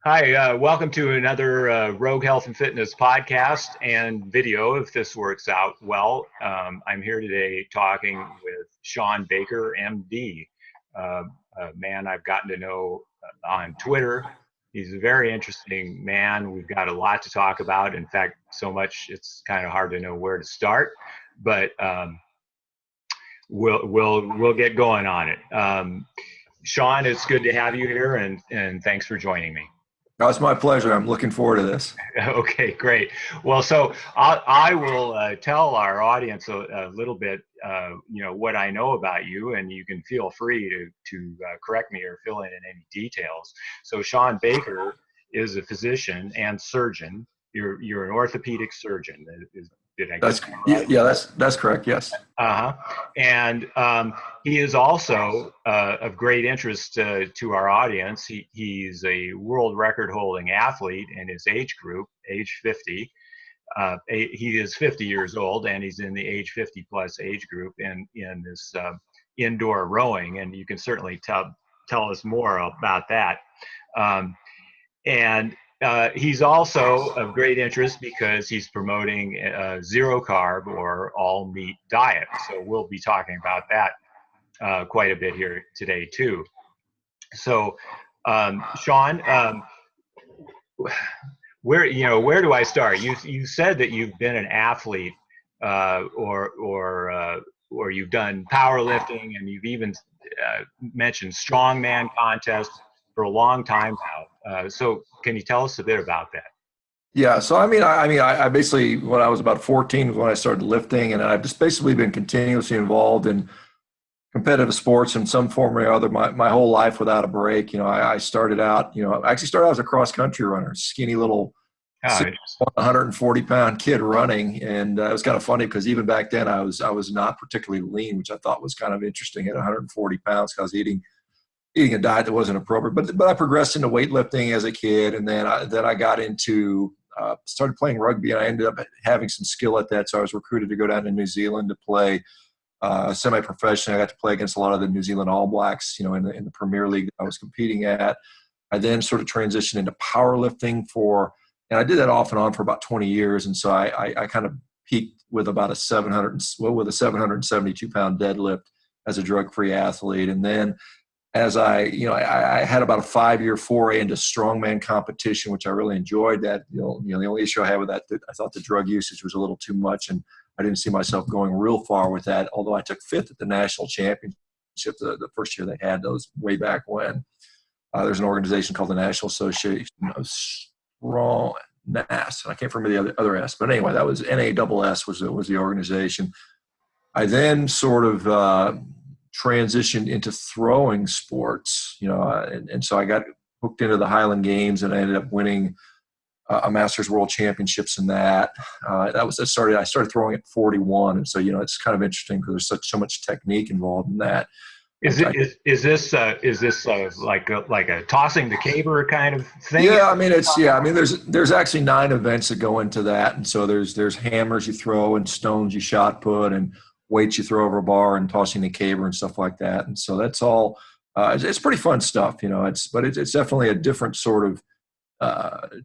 Hi, welcome to another Rogue Health and Fitness podcast and video, if this works out well. I'm here today talking with Shawn Baker, MD, a man I've gotten to know on Twitter. He's a very interesting man. We've got a lot to talk about. In fact, so much it's kind of hard to know where to start, but we'll get going on it. Shawn, it's good to have you here, and thanks for joining me. Oh, it's my pleasure. I'm looking forward to this. Okay, great. Well, so I will tell our audience a little bit, what I know about you, and you can feel free to correct me or fill in any details. So, Shawn Baker is a physician and surgeon. You're an orthopedic surgeon. Did I get That's that yeah, right? yeah, that's correct. Yes. Uh-huh. And he is also of great interest to our audience. He's a world record holding athlete in his age group, age 50. He is 50 years old, and he's in the age 50 plus age group in this indoor rowing. And you can certainly tell us more about that. Um, and he's also of great interest because he's promoting a zero carb or all meat diet. So we'll be talking about that quite a bit here today too. So, Shawn, where do I start? You said that you've been an athlete, or you've done powerlifting, and you've even mentioned strongman contests for a long time now. So can you tell us a bit about that? Yeah. So I basically when I was about 14 was when I started lifting, and I've just basically been continuously involved in competitive sports in some form or other my whole life without a break. I started out. I actually started out as a cross country runner, skinny little Oh, 140-pound kid running, and it was kind of funny because even back then I was not particularly lean, which I thought was kind of interesting at 140 pounds because I was eating a diet that wasn't appropriate. But I progressed into weightlifting as a kid, and then I got into started playing rugby, and I ended up having some skill at that. So I was recruited to go down to New Zealand to play semi-professionally. I got to play against a lot of the New Zealand All Blacks, in the Premier League that I was competing at. I then sort of transitioned into powerlifting and I did that off and on for about 20 years. And so I kind of peaked with about a 772 pound deadlift as a drug-free athlete. And then as I had about a 5-year foray into strongman competition, which I really enjoyed. That the only issue I had with that I thought the drug usage was a little too much, and I didn't see myself going real far with that. Although I took fifth at the national championship the first year they had those way back when. There's an organization called the National Association of Strong NAS, and I can't remember the other S, but anyway, that was NASS was the organization. I then sort of transitioned into throwing sports, and so I got hooked into the Highland Games, and I ended up winning a Masters World Championships in that. I started throwing at 41, and so it's kind of interesting because there's so much technique involved in that. is this like a tossing the caber kind of thing? Yeah, there's actually 9 events that go into that, and so there's hammers you throw and stones you shot put and weights you throw over a bar and tossing the caber and stuff like that. And so that's all. It's pretty fun stuff, It's definitely a different sort of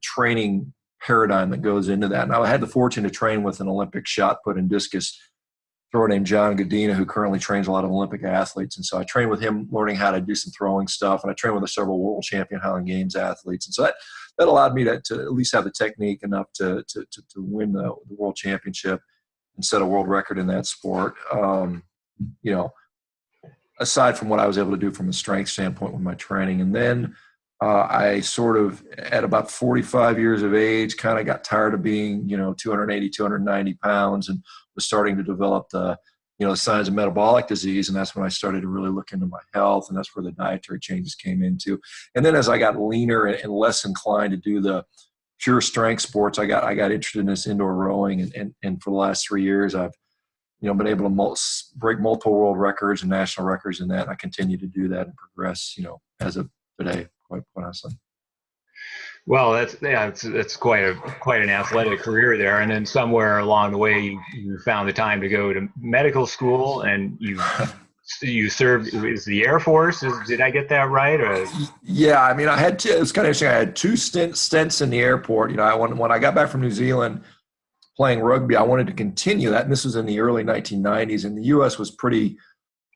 training paradigm that goes into that. Now I had the fortune to train with an Olympic shot put and discus thrower named John Godina, who currently trains a lot of Olympic athletes. And so I trained with him, learning how to do some throwing stuff. And I trained with several world champion Highland Games athletes. And so that allowed me to at least have the technique enough to win the world championship and set a world record in that sport. Aside from what I was able to do from a strength standpoint with my training. And then I sort of, at about 45 years of age, kind of got tired of being, 280, 290 pounds, and was starting to develop the signs of metabolic disease. And that's when I started to really look into my health, and that's where the dietary changes came into. And then as I got leaner and less inclined to do the pure strength sports, I got interested in this indoor rowing. And for the last 3 years, I've been able to break multiple world records and national records in that. And I continue to do that and progress, as of today, quite honestly. Well, that's quite an athletic career there. And then somewhere along the way, you found the time to go to medical school, and you you served, is the Air Force? Did I get that right? Or? Yeah, I mean, I had two, it's kind of interesting. I had two stints in the airport. You know, when I got back from New Zealand playing rugby, I wanted to continue that. And this was in the early 1990s. And the U.S. was pretty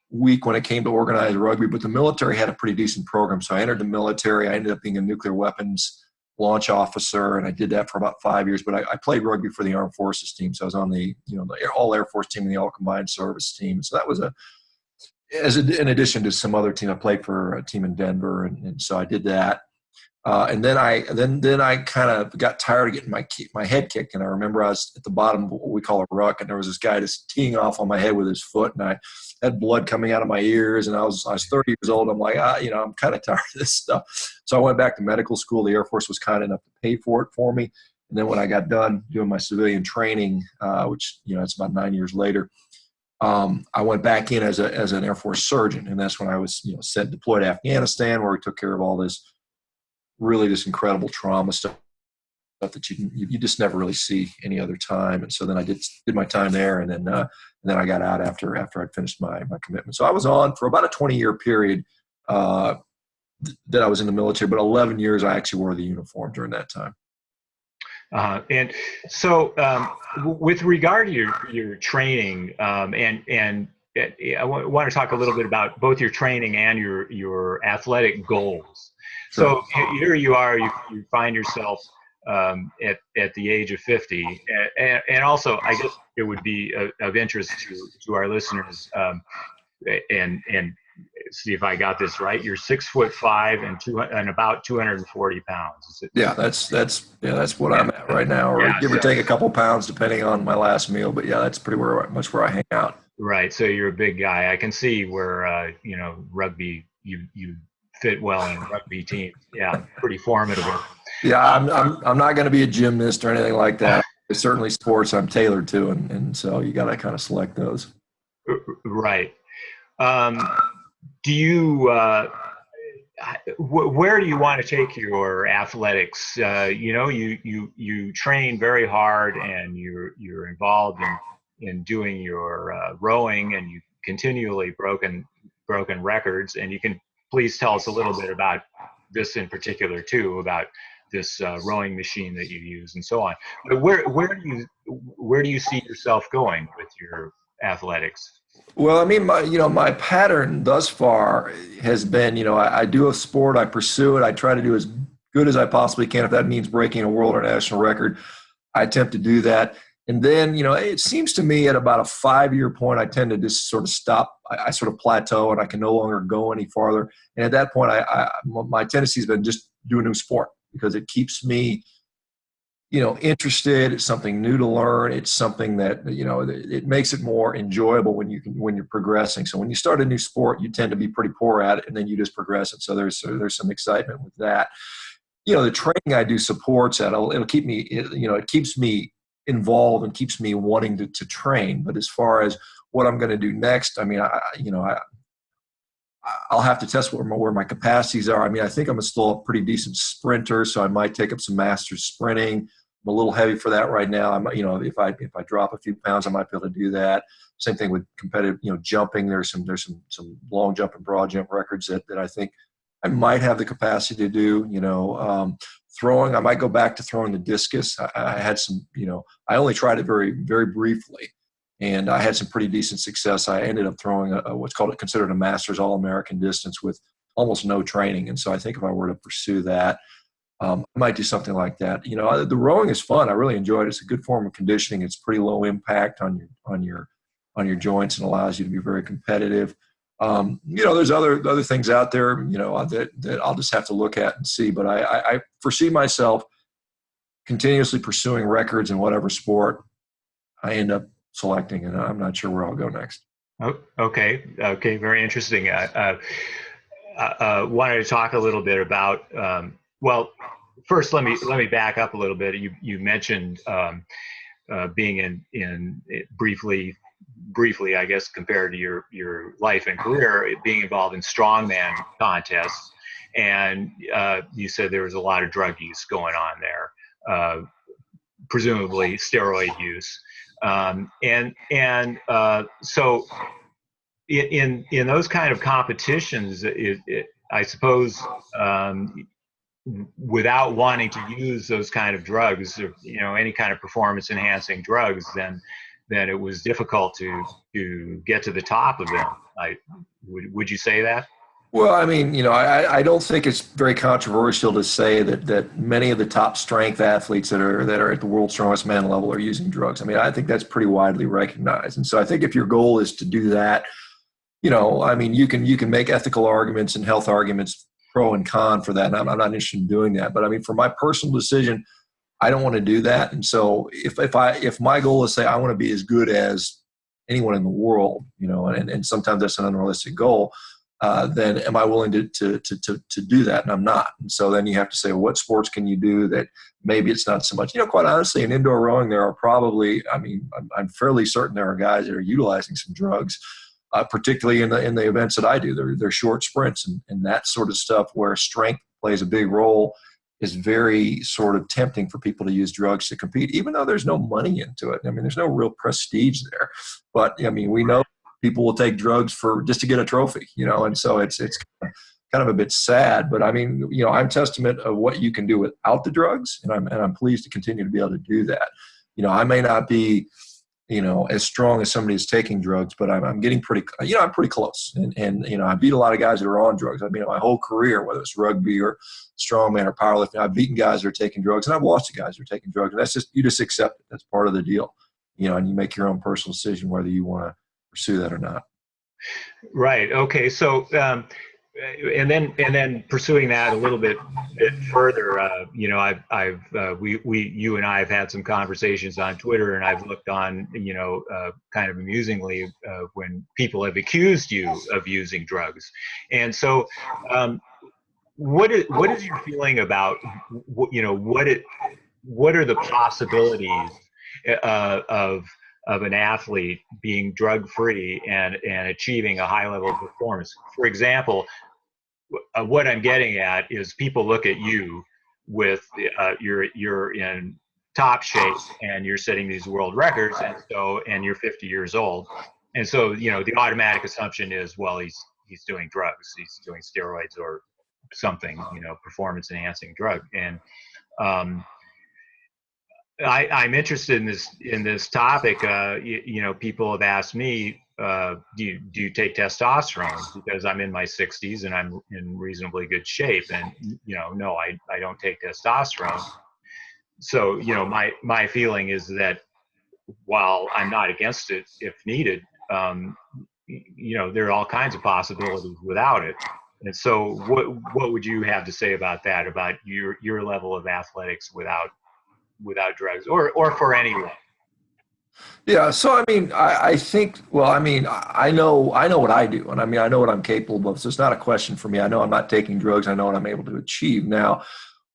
weak when it came to organized rugby, but the military had a pretty decent program. So I entered the military. I ended up being a nuclear weapons launch officer, and I did that for about 5 years. But I played rugby for the Armed Forces team. So I was on the, the all Air Force team and the all combined service team. So that was in addition to some other team. I played for a team in Denver, and so I did that. And then I kind of got tired of getting my head kicked. And I remember I was at the bottom of what we call a ruck, and there was this guy just teeing off on my head with his foot, and I had blood coming out of my ears. And I was 30 years old. I'm like, I'm kind of tired of this stuff. So I went back to medical school. The Air Force was kind enough to pay for it for me. And then when I got done doing my civilian training, which it's about 9 years later, I went back in as an Air Force surgeon, and that's when I was sent deployed to Afghanistan, where we took care of all this incredible trauma stuff that you just never really see any other time. And so then I did my time there, and then I got out after I'd finished my commitment. So I was on for about a 20-year period that I was in the military, but 11 years I actually wore the uniform during that time. And so with regard to your training, and I want to talk a little bit about both your training and your athletic goals. Sure. So here you are, you find yourself at the age of 50, and also I guess it would be of interest to our listeners, and see if I got this right. You're 6'5" and about 240 pounds. Yeah, that's what I'm at right now, or give or take a couple pounds depending on my last meal. But yeah, that's pretty much where I hang out. Right. So you're a big guy. I can see where rugby you fit well in rugby teams. Yeah, pretty formidable. Yeah, I'm not going to be a gymnast or anything like that. There's certainly sports I'm tailored to, and so you got to kind of select those. Right. Do you where do you want to take your athletics? You train very hard, and you're involved in doing your rowing, and you continually broken records. And you can please tell us a little bit about this in particular too, about this rowing machine that you use and so on. But where do you see yourself going with your athletics? Well, I mean, my pattern thus far has been, I do a sport, I pursue it, I try to do as good as I possibly can. If that means breaking a world or national record, I attempt to do that. And then, it seems to me at about a 5-year point, I tend to just sort of stop. I sort of plateau, and I can no longer go any farther. And at that point, my tendency has been just do a new sport, because it keeps me interested. It's something new to learn. It's something that, it makes it more enjoyable when you're progressing. So when you start a new sport, you tend to be pretty poor at it, and then you just progress it. So there's some excitement with that. The training I do supports that. It'll keep me, it keeps me involved and keeps me wanting to train. But as far as what I'm going to do next, I mean, I'll have to test where my capacities are. I mean, I think I'm still a pretty decent sprinter, so I might take up some masters sprinting. I'm a little heavy for that right now. If I drop a few pounds, I might be able to do that. Same thing with competitive, jumping. There's some long jump and broad jump records that I think I might have the capacity to do. Throwing, I might go back to throwing the discus. I had some, I only tried it very, very briefly, and I had some pretty decent success. I ended up throwing what's considered a Masters All-American distance with almost no training. And so I think if I were to pursue that, I might do something like that. The rowing is fun. I really enjoy it. It's a good form of conditioning. It's pretty low impact on your joints, and allows you to be very competitive. There's other things out there, that I'll just have to look at and see. But I foresee myself continuously pursuing records in whatever sport I end up selecting, and I'm not sure where I'll go next. Oh, okay. Very interesting. Wanted to talk a little bit about, well, first, let me back up a little bit. You mentioned being in briefly, I guess, compared to your life and career, being involved in strongman contests, and you said there was a lot of drug use going on there, presumably steroid use, so in those kind of competitions, I suppose, without wanting to use those kind of drugs, or any kind of performance enhancing drugs, then it was difficult to get to the top of them. Would you say that? Well, I mean, I don't think it's very controversial to say that many of the top strength athletes that are at the world's strongest man level are using drugs. I mean, I think that's pretty widely recognized. And so I think if your goal is to do that, I mean, you can make ethical arguments and health arguments pro and con for that. And I'm not interested in doing that. But I mean, for my personal decision, I don't want to do that. And so if my goal is, say, I want to be as good as anyone in the world, and sometimes that's an unrealistic goal, then am I willing to do that? And I'm not. And so then you have to say, well, what sports can you do that maybe it's not so much? Quite honestly, in indoor rowing, there are probably, I mean, I'm fairly certain there are guys that are utilizing some drugs, particularly in the events that I do. They're short sprints and that sort of stuff where strength plays a big role is very sort of tempting for people to use drugs to compete, even though there's no money into it. I mean, there's no real prestige there. But I mean, we know people will take drugs just to get a trophy, and so it's kind of a bit sad. But I mean, I'm testament of what you can do without the drugs, and I'm pleased to continue to be able to do that. I may not be, as strong as somebody who's taking drugs, but I'm getting pretty, I'm pretty close. And I beat a lot of guys that are on drugs. I mean, my whole career, whether it's rugby or strongman or powerlifting, I've beaten guys that are taking drugs, and I've lost to guys that are taking drugs. And that's you just accept it. That's part of the deal, and you make your own personal decision whether you want to pursue that or not. Right. Okay. So, and then pursuing that a little bit further, you and I have had some conversations on Twitter, and I've looked on, kind of amusingly, when people have accused you of using drugs. And so, what is your feeling about, what are the possibilities of an athlete being drug-free and achieving a high level of performance? For example, what I'm getting at is people look at you with you're in top shape and you're setting these world records, and you're 50 years old, and so the automatic assumption is, well, he's doing drugs, he's doing steroids or something, performance enhancing drug. And I'm interested in this topic. People have asked me, do you take testosterone? Because I'm in my 60s and I'm in reasonably good shape. And no, I don't take testosterone. So my feeling is that while I'm not against it if needed, there are all kinds of possibilities without it. And so what would you have to say about that? About your level of athletics without drugs, or for anyone? Yeah. So, I mean, I think, well, I mean, I know what I do, and I mean, I know what I'm capable of. So it's not a question for me. I know I'm not taking drugs. I know what I'm able to achieve. Now,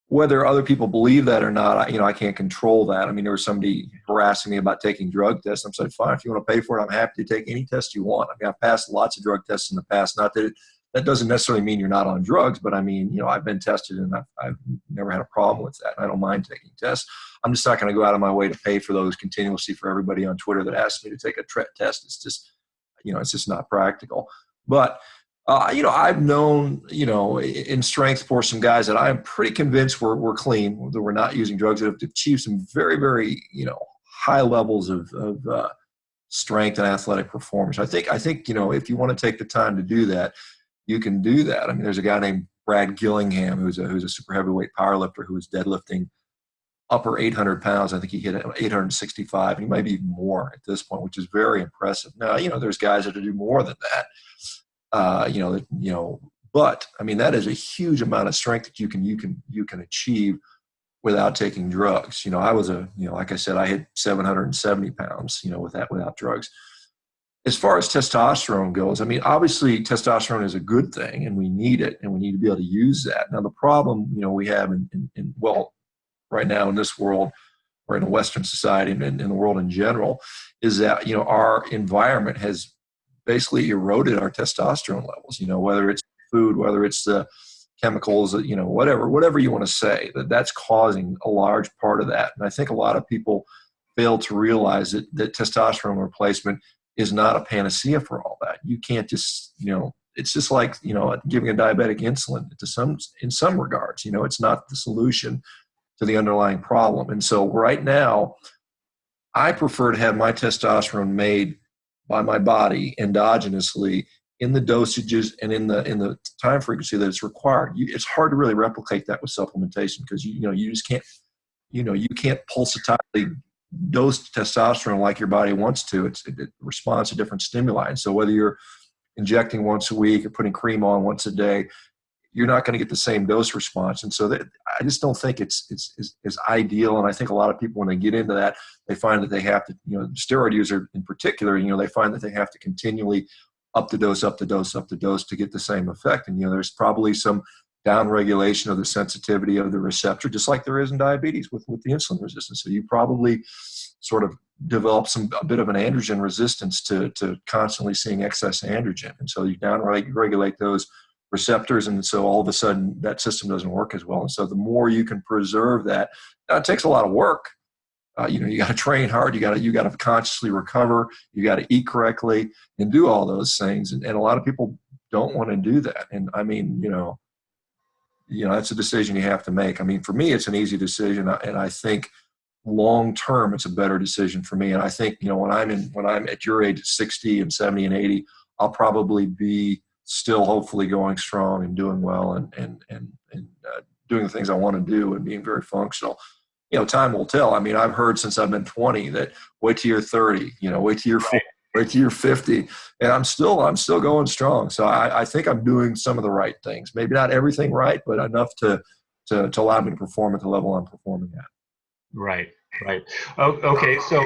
whether other people believe that or not, I can't control that. I mean, there was somebody harassing me about taking drug tests. I'm saying, fine, if you want to pay for it, I'm happy to take any test you want. I mean, I've passed lots of drug tests in the past. Not that that doesn't necessarily mean you're not on drugs, but I mean, I've been tested and I've never had a problem with that. I don't mind taking tests. I'm just not going to go out of my way to pay for those continuously for everybody on Twitter that asks me to take a test. It's just, it's just not practical. But, I've known, in strength for some guys that I'm pretty convinced we're clean, that we're not using drugs, that have achieved some very, very, high levels of strength and athletic performance. I think, if you want to take the time to do that, you can do that. I mean, there's a guy named Brad Gillingham who's a super heavyweight powerlifter who was deadlifting upper 800 pounds. I think he hit 865, and he might be even more at this point, which is very impressive. Now, there's guys that do more than that. But I mean, that is a huge amount of strength that you can achieve without taking drugs. I was like I said, I hit 770 pounds, without drugs. As far as testosterone goes, I mean, obviously testosterone is a good thing and we need it and we need to be able to use that. Now, the problem, we have right now in this world, or in a Western society and in the world in general, is that, our environment has basically eroded our testosterone levels, whether it's food, whether it's the chemicals, whatever you want to say, that's causing a large part of that. And I think a lot of people fail to realize that testosterone replacement is not a panacea for all that. You can't just, it's just like, giving a diabetic insulin in some regards, it's not the solution to the underlying problem. And so right now, I prefer to have my testosterone made by my body endogenously in the dosages and in the time frequency that it's required. It's hard to really replicate that with supplementation because you just can't, you can't pulsatilely dose testosterone like your body wants to. It responds to different stimuli. And so whether you're injecting once a week or putting cream on once a day, you're not going to get the same dose response. And so I just don't think it's ideal. And I think a lot of people, when they get into that, they find that they have to, steroid user in particular, they find that they have to continually up the dose to get the same effect. And, there's probably some downregulation of the sensitivity of the receptor, just like there is in diabetes with the insulin resistance. So you probably sort of develop a bit of an androgen resistance to constantly seeing excess androgen. And so you downregulate those receptors, and so all of a sudden that system doesn't work as well. And so the more you can preserve that, now it takes a lot of work. You got to train hard. You got to consciously recover. You got to eat correctly and do all those things. And a lot of people don't want to do that. And I mean, that's a decision you have to make. I mean, for me, it's an easy decision, and I think long term, it's a better decision for me. And I think when I'm at your age, at 60 and 70 and 80, I'll probably be still hopefully going strong and doing well and doing the things I want to do and being very functional. Time will tell. I mean, I've heard since I've been 20 that wait till you're 30, wait till you're 40, wait till you're 50, and I'm still going strong. So I think I'm doing some of the right things. Maybe not everything right, but enough to allow me to perform at the level I'm performing at. Right. Oh, okay. So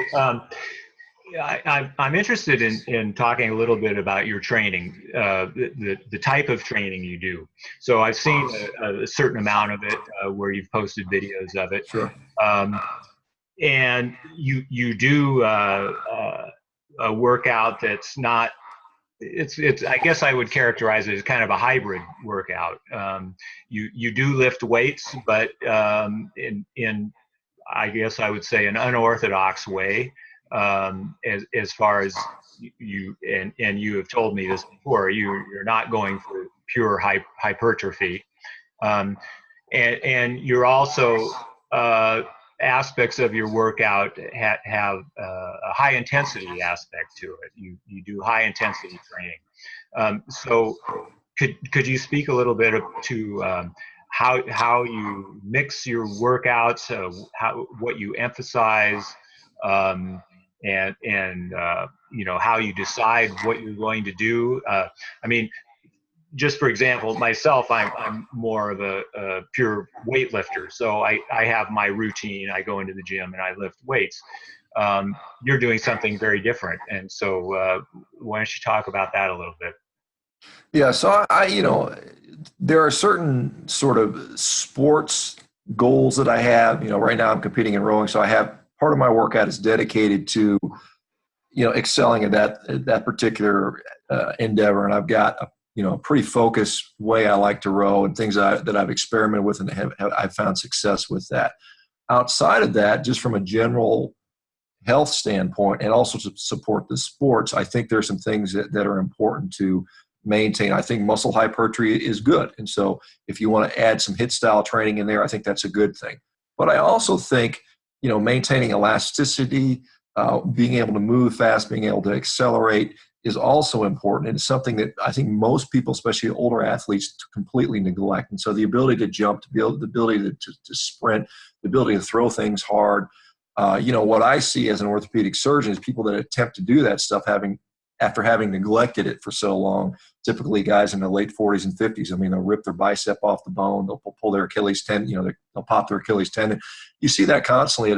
I'm interested in talking a little bit about your training, the type of training you do. So I've seen a certain amount of it where you've posted videos of it. Sure. And you do a workout that's not. It's I guess I would characterize it as kind of a hybrid workout. You do lift weights, but in I guess I would say an unorthodox way. As far as you and you have told me this before, you're not going for pure hypertrophy, and you're also aspects of your workout have a high intensity aspect to it. You do high intensity training. So could you speak a little bit to how you mix your workouts, what you emphasize, and how you decide what you're going to do. I mean, just for example, myself, I'm more of a pure weightlifter. So I have my routine. I go into the gym and I lift weights. You're doing something very different. And so why don't you talk about that a little bit? Yeah. So there are certain sort of sports goals that I have. Right now I'm competing in rowing. So I have part of my workout is dedicated to, excelling at that particular endeavor. And I've got a pretty focused way I like to row and things that I've experimented with and I've found success with that. Outside of that, just from a general health standpoint and also to support the sports, I think there's some things that are important to maintain. I think muscle hypertrophy is good. And so if you want to add some HIIT style training in there, I think that's a good thing. But I also think, maintaining elasticity, being able to move fast, being able to accelerate is also important. And it's something that I think most people, especially older athletes, completely neglect. And so the ability to jump, the ability to sprint, the ability to throw things hard. What I see as an orthopedic surgeon is people that attempt to do that stuff after having neglected it for so long, typically guys in their late 40s and 50s. I mean, they'll rip their bicep off the bone, they'll pull their Achilles tendon, they'll pop their Achilles tendon. You see that constantly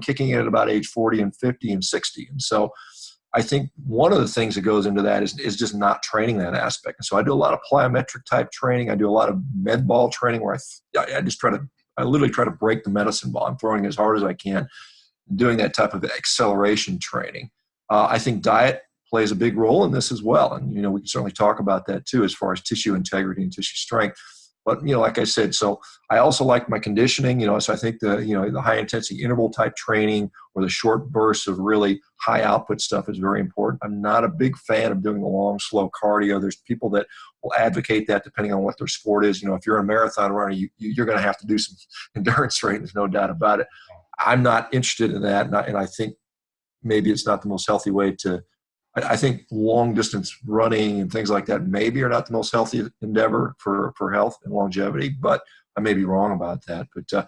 kicking in at about age 40 and 50 and 60. And so I think one of the things that goes into that is just not training that aspect. And so I do a lot of plyometric type training. I do a lot of med ball training where I literally try to break the medicine ball. I'm throwing as hard as I can, doing that type of acceleration training. I think diet plays a big role in this as well. And, we can certainly talk about that too, as far as tissue integrity and tissue strength. But, like I said, so I also like my conditioning, so I think the high intensity interval type training or the short bursts of really high output stuff is very important. I'm not a big fan of doing the long, slow cardio. There's people that will advocate that depending on what their sport is. If you're a marathon runner, you're going to have to do some endurance training. There's no doubt about it. I'm not interested in that. And I think maybe it's not the most healthy way to, I think long distance running and things like that maybe are not the most healthy endeavor for health and longevity, but I may be wrong about that. But,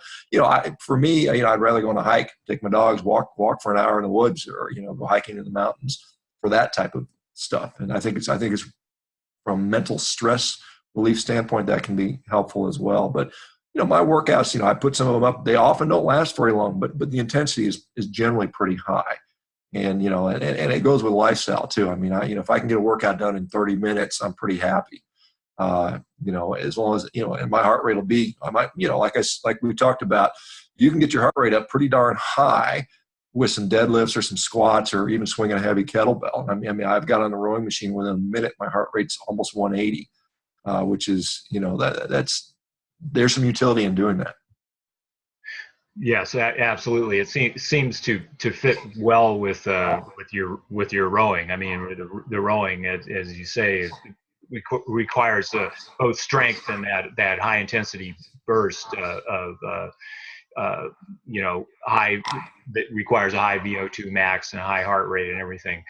for me, I'd rather go on a hike, take my dogs, walk for an hour in the woods, or, go hiking in the mountains for that type of stuff. And I think it's from mental stress relief standpoint, that can be helpful as well. But, my workouts, I put some of them up. They often don't last very long, but the intensity is generally pretty high. And, and it goes with lifestyle too. I mean, if I can get a workout done in 30 minutes, I'm pretty happy. As long as, and my heart rate will be, I might, like we talked about, you can get your heart rate up pretty darn high with some deadlifts or some squats or even swinging a heavy kettlebell. I mean, I've got on the rowing machine within a minute, my heart rate's almost 180, which is, there's some utility in doing that. Yes, absolutely. It seems to fit well with your rowing. I mean, the rowing, as you say, requires both strength and that high intensity burst of high, that requires a high VO2 max and a high heart rate and everything.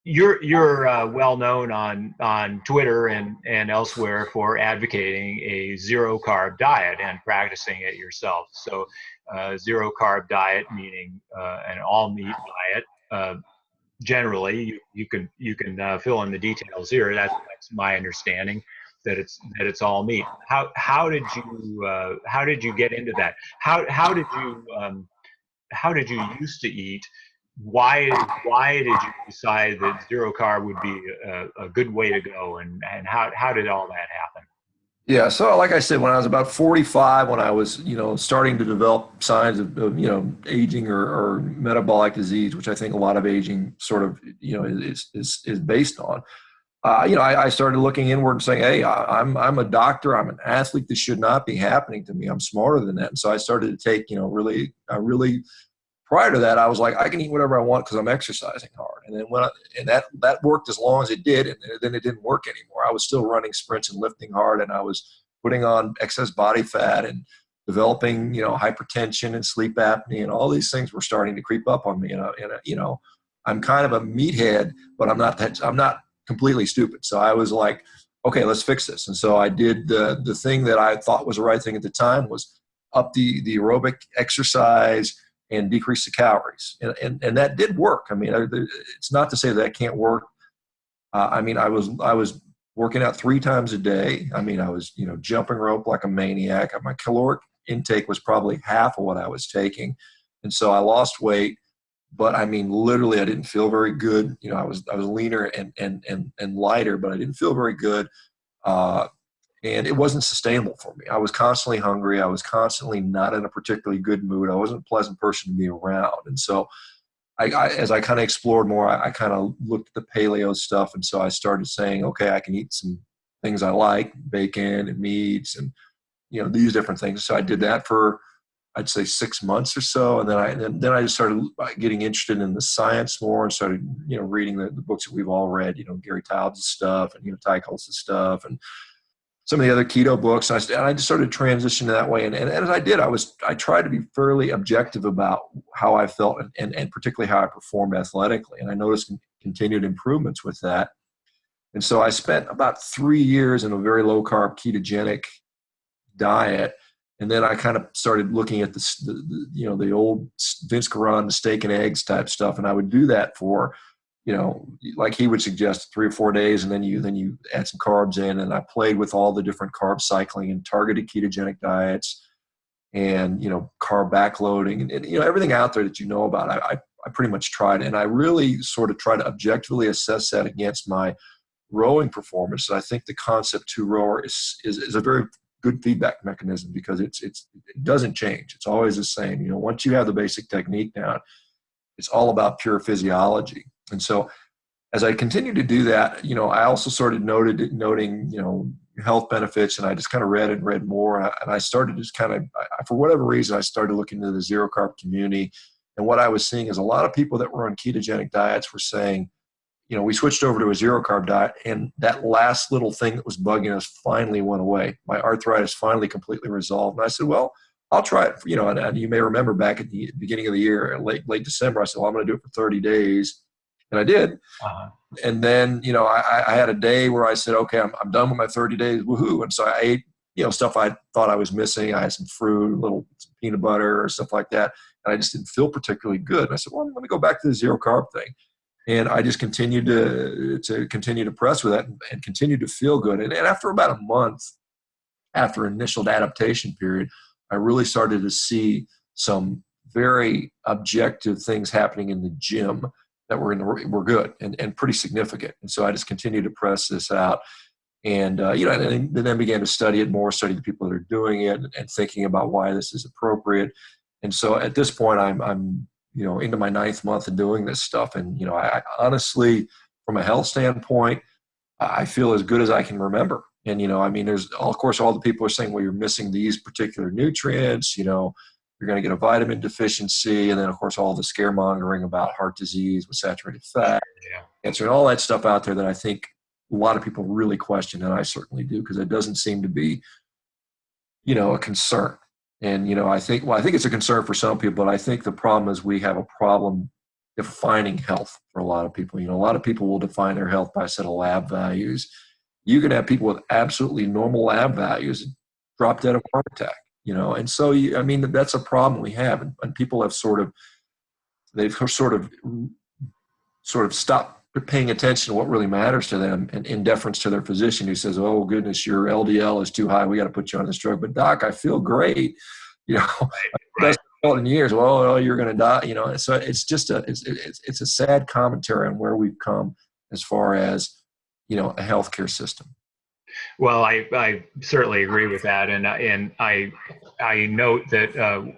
You're well known on Twitter and elsewhere for advocating a zero-carb diet and practicing it yourself. So, zero-carb diet meaning an all-meat diet. Generally, you can fill in the details here. That's my understanding, that it's all meat. How did you get into that? How did you used to eat? Why did you decide that zero carb would be a good way to go, and how did all that happen? Yeah, so like I said, when I was about 45, when I was starting to develop signs of aging or metabolic disease, which I think a lot of aging sort of is based on. I started looking inward and saying, hey, I'm a doctor, I'm an athlete, this should not be happening to me, I'm smarter than that. And so I started to take really prior to that, I was like, I can eat whatever I want because I'm exercising hard. And then that worked as long as it did, and then it didn't work anymore. I was still running sprints and lifting hard, and I was putting on excess body fat and developing, hypertension and sleep apnea, and all these things were starting to creep up on me. And I'm kind of a meathead, but I'm not completely stupid. So I was like, okay, let's fix this. And so I did the thing that I thought was the right thing at the time, was up the aerobic exercise and decrease the calories. And that did work. I mean, it's not to say that can't work. I was working out 3 times a day. I mean, I was, jumping rope like a maniac. My caloric intake was probably half of what I was taking. And so I lost weight, but I mean, literally I didn't feel very good. I was leaner and lighter, but I didn't feel very good. And it wasn't sustainable for me. I was constantly hungry. I was constantly not in a particularly good mood. I wasn't a pleasant person to be around. And so as I kind of explored more, I kind of looked at the paleo stuff. And so I started saying, okay, I can eat some things I like, bacon and meats and, these different things. So I did that for, I'd say 6 months or so. And then I just started getting interested in the science more and started, reading the books that we've all read, Gary Taubes' stuff and, Ty Colts' stuff and some of the other keto books. And I just started transitioning that way. And as I did, I tried to be fairly objective about how I felt and particularly how I performed athletically. And I noticed continued improvements with that. And so I spent about 3 years in a very low carb ketogenic diet. And then I kind of started looking at the old Vince Caron, the steak and eggs type stuff. And I would do that for, like he would suggest, 3 or 4 days, and then you add some carbs in. And I played with all the different carb cycling and targeted ketogenic diets and, carb backloading and everything out there that about. I pretty much tried. And I really sort of try to objectively assess that against my rowing performance. And I think the concept to rower is a very good feedback mechanism because it doesn't change. It's always the same. Once you have the basic technique down, it's all about pure physiology. And so as I continued to do that, I also started noting, health benefits, and I just kind of read and read more. And I started just kind of, for whatever reason, I started looking into the zero carb community. And what I was seeing is a lot of people that were on ketogenic diets were saying, we switched over to a zero carb diet, and that last little thing that was bugging us finally went away. My arthritis finally completely resolved. And I said, well, I'll try it. And you may remember back at the beginning of the year, late December, I said, well, I'm going to do it for 30 days. And I did. Uh-huh. And then, I had a day where I said, okay, I'm done with my 30 days. Woohoo. And so I ate, stuff I thought I was missing. I had some fruit, some peanut butter or stuff like that. And I just didn't feel particularly good. And I said, well, let me go back to the zero carb thing. And I just continued to continue to press with that and continue to feel good. And after about a month, after initial adaptation period, I really started to see some very objective things happening in the gym that were good and pretty significant. And so I just continued to press this out. And, and then began to study it more, study the people that are doing it and thinking about why this is appropriate. And so at this point, I'm into my 9th month of doing this stuff. And, I honestly, from a health standpoint, I feel as good as I can remember. And, there's, of course, all the people are saying, well, you're missing these particular nutrients, you're going to get a vitamin deficiency. And then, of course, all the scaremongering about heart disease with saturated fat, cancer, and all that stuff out there that I think a lot of people really question. And I certainly do, because it doesn't seem to be, a concern. And, I think it's a concern for some people, but I think the problem is we have a problem defining health for a lot of people. A lot of people will define their health by a set of lab values. You can have people with absolutely normal lab values drop dead of a heart attack, and so, that's a problem we have. And people have sort of stopped paying attention to what really matters to them, and in deference to their physician who says, oh goodness, your LDL is too high, we got to put you on this drug. But doc, I feel great. Right. In years, well, you're going to die. And so it's just it's a sad commentary on where we've come as far as a healthcare system. Well, I certainly agree with that, and I note that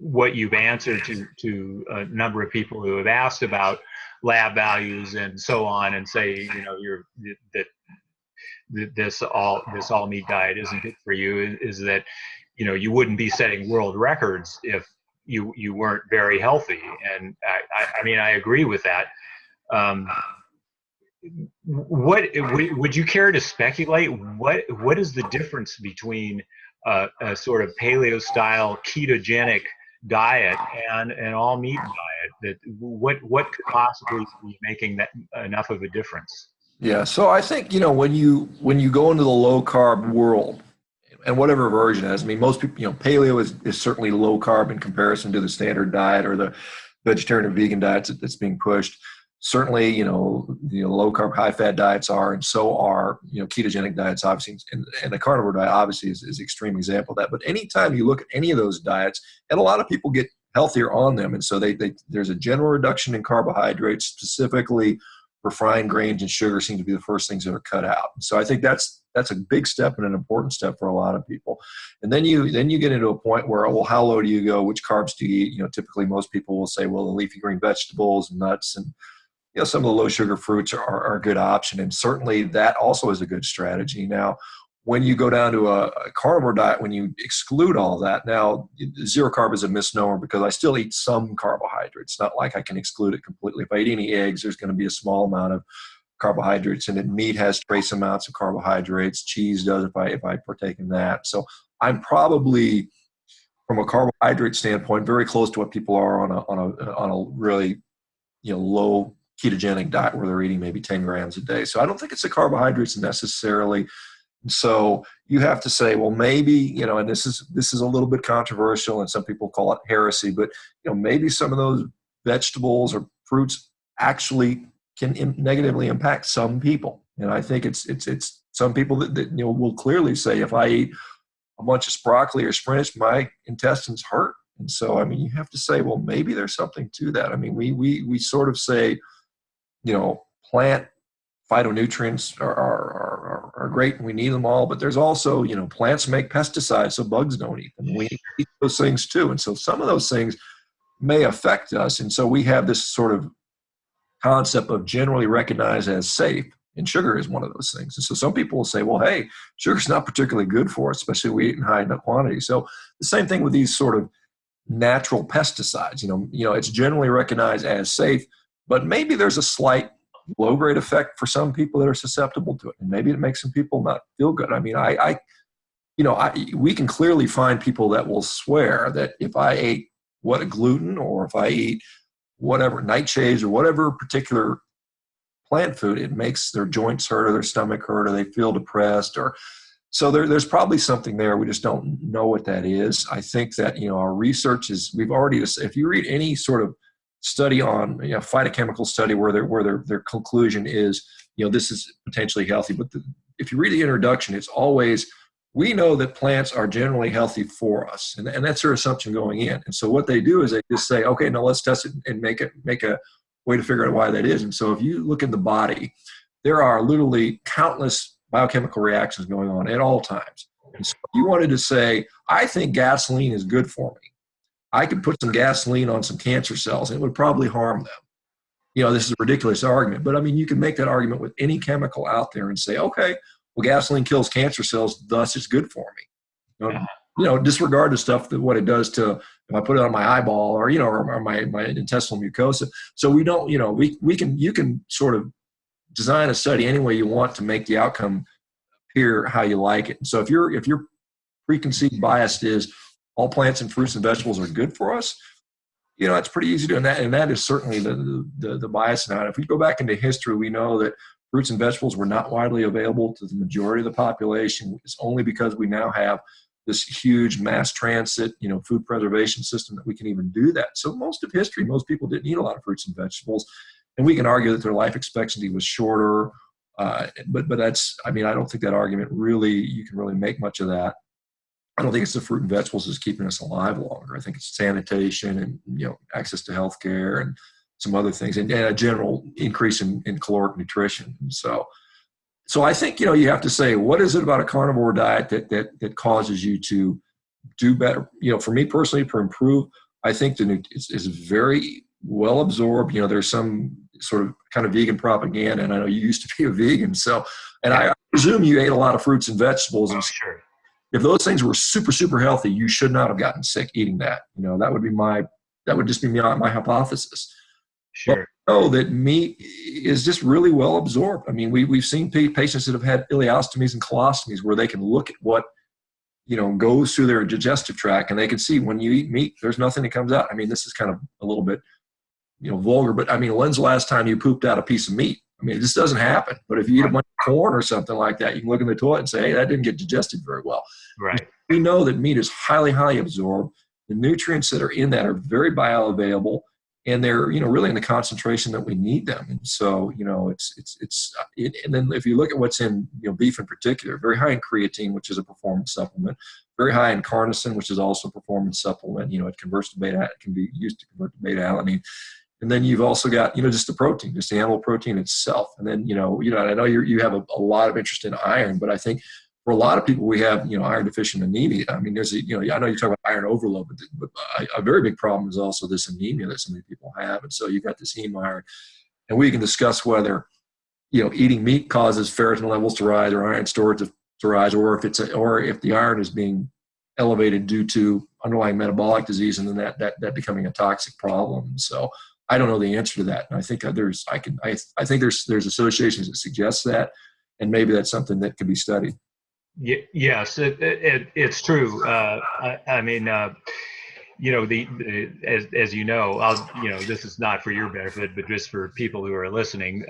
what you've answered to a number of people who have asked about lab values and so on, and say this all meat diet isn't good for you, is that you wouldn't be setting world records if you weren't very healthy. And I agree with that. What would you care to speculate? What is the difference between a sort of paleo style ketogenic diet and an all meat diet? What could possibly be making that enough of a difference? Yeah, so I think when you go into the low carb world, and whatever version it is, most people, paleo is certainly low carb in comparison to the standard diet or the vegetarian or vegan diets that's being pushed. Certainly, low carb, high fat diets are, and so are, ketogenic diets, obviously, and the carnivore diet obviously is an extreme example of that. But anytime you look at any of those diets, and a lot of people get healthier on them, and so there's a general reduction in carbohydrates, specifically refined grains and sugar seem to be the first things that are cut out. So I think that's a big step and an important step for a lot of people. And then you get into a point where, well, how low do you go? Which carbs do you eat? Typically most people will say, well, the leafy green vegetables and nuts and some of the low sugar fruits are a good option. And certainly that also is a good strategy. Now, when you go down to a carnivore diet, when you exclude all that, now zero carb is a misnomer because I still eat some carbohydrates. It's not like I can exclude it completely. If I eat any eggs, there's going to be a small amount of carbohydrates in it. Meat has trace amounts of carbohydrates. Cheese does if I partake in that. So I'm probably, from a carbohydrate standpoint, very close to what people are on a really low ketogenic diet where they're eating maybe 10 grams a day. So I don't think it's the carbohydrates necessarily. So you have to say, well, maybe, and this is a little bit controversial and some people call it heresy, but, maybe some of those vegetables or fruits actually can negatively impact some people. And I think it's some people that will clearly say, if I eat a bunch of broccoli or spinach, my intestines hurt. And so, you have to say, well, maybe there's something to that. We sort of say, plant phytonutrients are great and we need them all, but there's also, plants make pesticides so bugs don't eat them. We eat those things too. And so some of those things may affect us. And so we have this sort of concept of generally recognized as safe. And sugar is one of those things. And so some people will say, well, hey, sugar's not particularly good for us, especially if we eat in high enough quantities. So the same thing with these sort of natural pesticides. It's generally recognized as safe, but maybe there's a slight low-grade effect for some people that are susceptible to it. And maybe it makes some people not feel good. I mean, we can clearly find people that will swear that if I ate gluten, or if I eat whatever nightshades or whatever particular plant food, it makes their joints hurt or their stomach hurt or they feel depressed. Or so there's probably something there. We just don't know what that is. I think that our research is, if you read any sort of study on phytochemical study where their conclusion is this is potentially healthy, but if you read the introduction, it's always, we know that plants are generally healthy for us, and that's their assumption going in. And so what they do is they just say, okay, now let's test it and make a way to figure out why that is. And so if you look in the body, there are literally countless biochemical reactions going on at all times. And so if you wanted to say, I think gasoline is good for me, I could put some gasoline on some cancer cells and it would probably harm them. This is a ridiculous argument, but I mean, you can make that argument with any chemical out there and say, okay, well, gasoline kills cancer cells, thus it's good for me. Disregard the stuff that what it does to, if I put it on my eyeball or my intestinal mucosa. So we don't, you can sort of design a study any way you want to make the outcome appear how you like it. And so if your preconceived bias is all plants and fruits and vegetables are good for us, it's pretty easy to do. And that is certainly the bias now. If we go back into history, we know that fruits and vegetables were not widely available to the majority of the population. It's only because we now have this huge mass transit, food preservation system that we can even do that. So most of history, most people didn't eat a lot of fruits and vegetables. And we can argue that their life expectancy was shorter. But that's, I don't think that argument you can really make much of that. I don't think it's the fruit and vegetables that's keeping us alive longer. I think it's sanitation and, access to healthcare and some other things, and a general increase in caloric nutrition. And so I think, you have to say, what is it about a carnivore diet that causes you to do better? For me personally, to improve, I think it's very well absorbed. There's some sort of kind of vegan propaganda, and I know you used to be a vegan. So, and I presume you ate a lot of fruits and vegetables. And sure. If those things were super, super healthy, you should not have gotten sick eating that. That would just be my hypothesis. Sure. But I know that meat is just really well absorbed. I mean, we've seen patients that have had ileostomies and colostomies where they can look at what, goes through their digestive tract, and they can see when you eat meat, there's nothing that comes out. I mean, this is kind of a little bit, vulgar, but I mean, when's the last time you pooped out a piece of meat? I mean, it just doesn't happen. But if you eat a bunch of corn or something like that, you can look in the toilet and say, hey, that didn't get digested very well. Right. We know that meat is highly, highly absorbed. The nutrients that are in that are very bioavailable, and they're, really in the concentration that we need them. And so, and then if you look at what's in, beef in particular, very high in creatine, which is a performance supplement, very high in carnosine, which is also a performance supplement. It converts to beta, it can be used to convert to beta alanine. And then you've also got, just the protein, just the animal protein itself. And then, I know you have a lot of interest in iron, but I think for a lot of people, we have, iron deficient anemia. I mean, there's, I know you talk about iron overload, but a very big problem is also this anemia that so many people have. And so you've got this heme iron, and we can discuss whether, eating meat causes ferritin levels to rise or iron storage to rise, or if the iron is being elevated due to underlying metabolic disease, and then that becoming a toxic problem. So I don't know the answer to that. And I think I think there's associations that suggest that, and maybe that's something that could be studied. Yes, it's true. I mean, as this is not for your benefit, but just for people who are listening.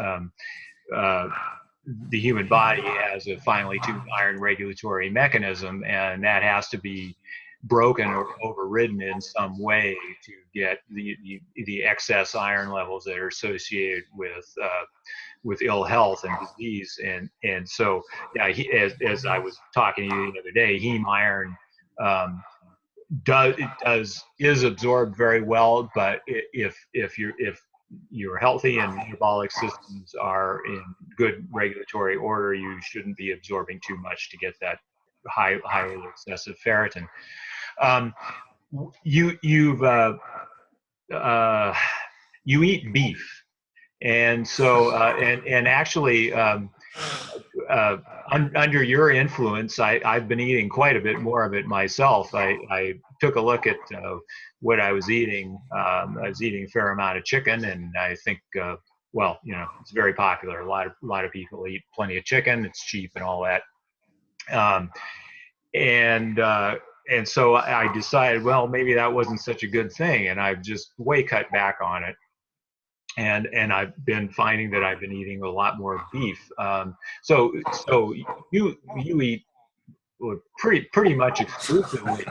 The human body has a finely tuned iron regulatory mechanism, and that has to be broken or overridden in some way to get the excess iron levels that are associated with ill health and disease. And so, yeah, as I was talking to you the other day, heme iron is absorbed very well, but if you're healthy and metabolic systems are in good regulatory order, you shouldn't be absorbing too much to get that highly excessive ferritin. You eat beef, And so, and actually, uh, under your influence, I've been eating quite a bit more of it myself. I took a look at what I was eating. I was eating a fair amount of chicken, and I think, well, it's very popular. A lot of people eat plenty of chicken. It's cheap and all that. Um, and so I decided, well, maybe that wasn't such a good thing, and I've just way cut back on it. And I've been finding that I've been eating a lot more beef. So you eat pretty much exclusively,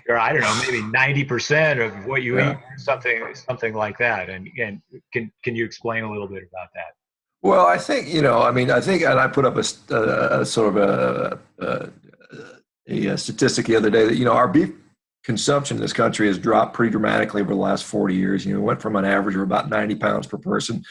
or I don't know, maybe 90% of what you eat, Yeah. something like that. And can you explain a little bit about that? Well, I think, I mean, I think, and I put up a sort of a statistic the other day that, our beef consumption in this country has dropped pretty dramatically over the last 40 years. We went from an average of about 90 pounds per person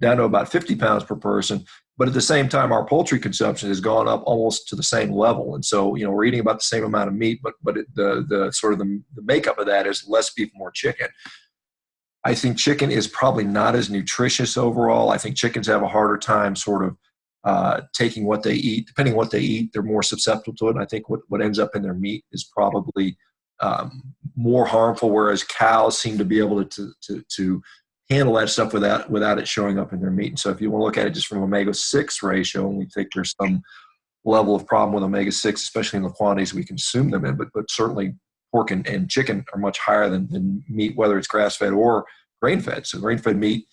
down to about 50 pounds per person. But at the same time, our poultry consumption has gone up almost to the same level. And so, we're eating about the same amount of meat, but the sort of the makeup of that is less beef, more chicken. I think chicken is probably not as nutritious overall. I think chickens have a harder time sort of taking what they eat. Depending on what they eat, they're more susceptible to it. And I think what ends up in their meat is probably more harmful, whereas cows seem to be able to handle that stuff without it showing up in their meat. And so if you want to look at it just from omega-6 ratio, and we think there's some level of problem with omega-6, especially in the quantities we consume them in, but certainly pork and chicken are much higher than meat, whether it's grass-fed or grain-fed. So grain-fed meat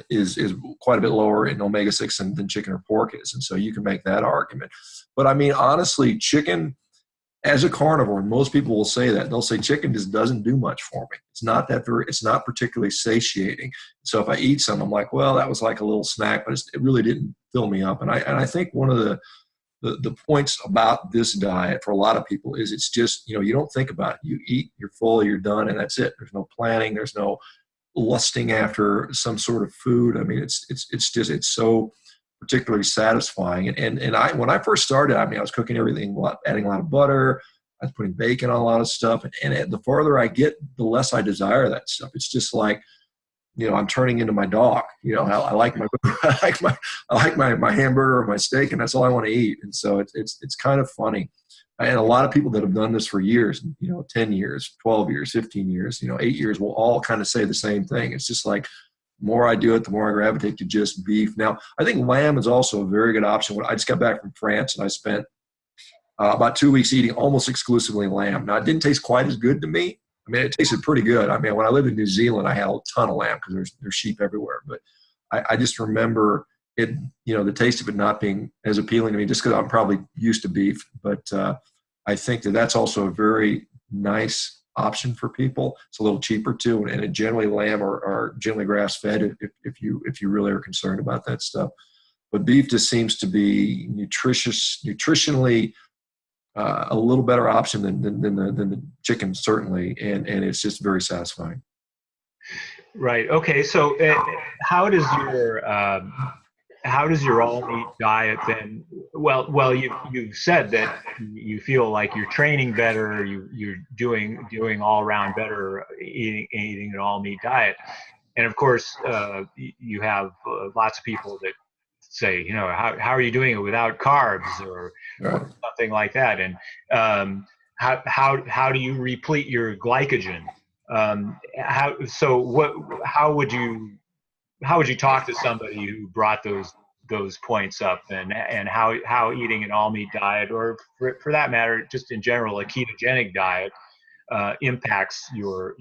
is quite a bit lower in omega-6 than chicken or pork is. And so you can make that argument. But I mean, honestly, chicken, as a carnivore, and most people will say that, they'll say chicken just doesn't do much for me. It's not particularly satiating. So if I eat some, I'm like, well, that was like a little snack, but it really didn't fill me up. And I think one of the points about this diet for a lot of people is it's just, you don't think about it. You eat, you're full, you're done, and that's it. There's no planning. There's no lusting after some sort of food. I mean, it's so particularly satisfying. And when I first started, I mean, I was cooking everything, adding a lot of butter. I was putting bacon on a lot of stuff. And the farther I get, the less I desire that stuff. It's just like, I'm turning into my dog. I like my my hamburger or my steak, and that's all I want to eat. And so it's kind of funny. And a lot of people that have done this for years, 10 years, 12 years, 15 years, 8 years, will all kind of say the same thing. It's just like, the more I do it, the more I gravitate to just beef. Now, I think lamb is also a very good option. I just got back from France, and I spent about 2 weeks eating almost exclusively lamb. Now, it didn't taste quite as good to me. I mean, it tasted pretty good. I mean, when I lived in New Zealand, I had a ton of lamb because there's sheep everywhere. But I just remember it, the taste of it not being as appealing to me, just because I'm probably used to beef. But I think that's also a very nice option for people. It's a little cheaper too, and generally lamb are generally grass fed if you really are concerned about that stuff. But beef just seems to be nutritionally a little better option than the chicken, certainly, and it's just very satisfying. Right. Okay. So how does your all meat diet then? Well, you've said that you feel like you're training better, you're doing all around better eating an all meat diet, and of course you have lots of people that say, how are you doing it without carbs or Right. something like that, and how do you replete your glycogen? How would you talk to somebody who brought those points up, and how eating an all meat diet, or for that matter, just in general, a ketogenic diet, impacts your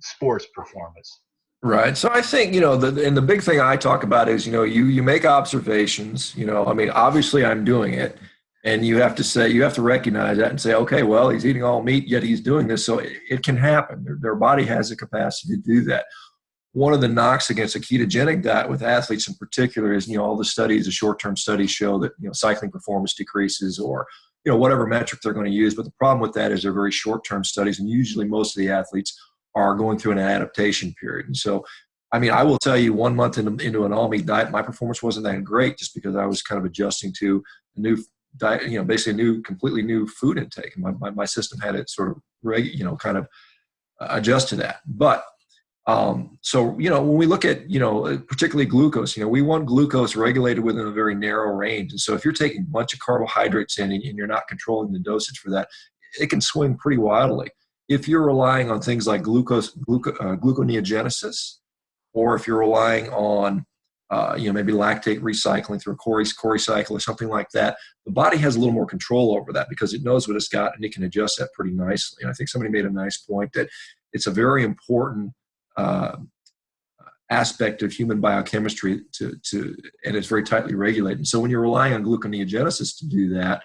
sports performance? Right. So I think, the big thing I talk about is, you make observations, I mean, obviously I'm doing it, and you have to recognize that and say, okay, well, he's eating all meat, yet he's doing this. So it can happen. Their body has the capacity to do that. One of the knocks against a ketogenic diet with athletes in particular is, all the studies, the short-term studies show that, cycling performance decreases, or, whatever metric they're going to use. But the problem with that is they're very short-term studies, and usually most of the athletes are going through an adaptation period. And so, I mean, I will tell you, 1 month into an all meat diet, my performance wasn't that great, just because I was kind of adjusting to a new diet, basically completely new food intake. My system had it sort of, kind of adjust to that. But So, when we look at, particularly glucose, we want glucose regulated within a very narrow range. And so if you're taking a bunch of carbohydrates in and you're not controlling the dosage for that, it can swing pretty wildly. If you're relying on things like gluconeogenesis, or if you're relying on, maybe lactate recycling through a Cori cycle or something like that, the body has a little more control over that because it knows what it's got and it can adjust that pretty nicely. And I think somebody made a nice point that it's a very important aspect of human biochemistry and it's very tightly regulated. And so when you're relying on gluconeogenesis to do that,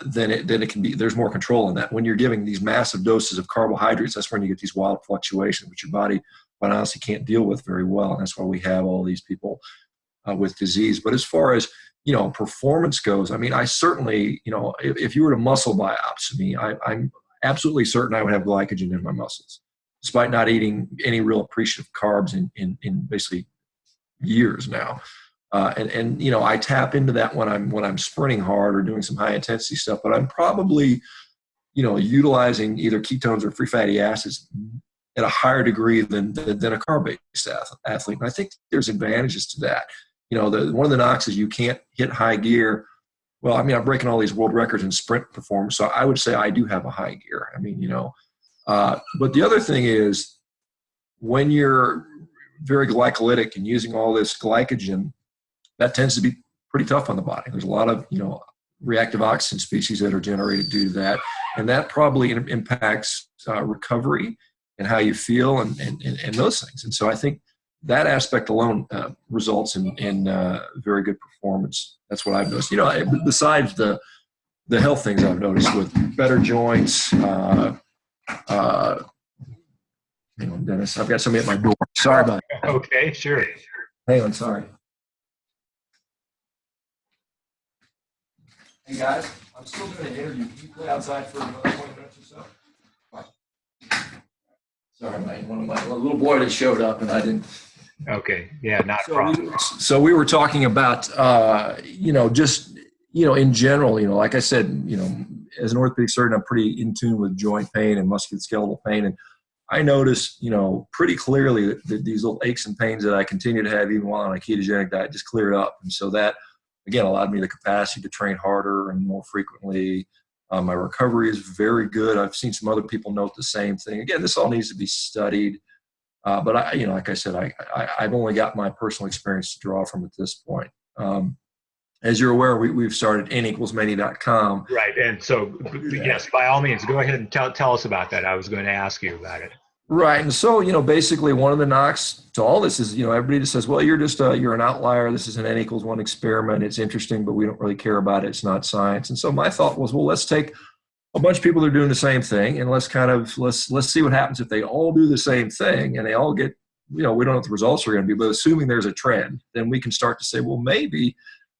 then it can be, there's more control in that. When you're giving these massive doses of carbohydrates, that's when you get these wild fluctuations, which your body, quite honestly, can't deal with very well. And that's why we have all these people with disease. But as far as, performance goes, I mean, I certainly, if you were to muscle biopsy me, I'm absolutely certain I would have glycogen in my muscles, despite not eating any real appreciative carbs in basically years now. And I tap into that when I'm sprinting hard or doing some high intensity stuff, but I'm probably, utilizing either ketones or free fatty acids at a higher degree than a carb-based athlete. And I think there's advantages to that. One of the knocks is you can't hit high gear. Well, I mean, I'm breaking all these world records in sprint performance, so I would say I do have a high gear. I mean, but the other thing is when you're very glycolytic and using all this glycogen, that tends to be pretty tough on the body. There's a lot of, reactive oxygen species that are generated due to that. And that probably impacts recovery and how you feel and those things. And so I think that aspect alone results in very good performance. That's what I've noticed. Besides the health things I've noticed with better joints, hang on, Dennis, I've got somebody at my door. Sorry about that. Okay, sure. Hang on, sorry. Hey guys, I'm still doing an interview. Can you play outside for another 20 minutes or so? Bye. Sorry, my little boy that showed up and I didn't. Okay, yeah, not a problem. So we were talking about, just, in general, like I said, as an orthopedic surgeon, I'm pretty in tune with joint pain and musculoskeletal pain. And I noticed, pretty clearly that these little aches and pains that I continue to have even while on a ketogenic diet just cleared up. And so that, again, allowed me the capacity to train harder and more frequently. My recovery is very good. I've seen some other people note the same thing. Again, this all needs to be studied. But I, like I said, I've only got my personal experience to draw from at this point. As you're aware, we've started n=many.com. Right. And so, yes, by all means, go ahead and tell us about that. I was going to ask you about it. Right. And so, basically one of the knocks to all this is, everybody just says, well, you're just, you're an outlier. This is an n=1 experiment. It's interesting, but we don't really care about it. It's not science. And so my thought was, well, let's take a bunch of people that are doing the same thing and let's see what happens if they all do the same thing and they all get, we don't know what the results are going to be, but assuming there's a trend, then we can start to say, well, maybe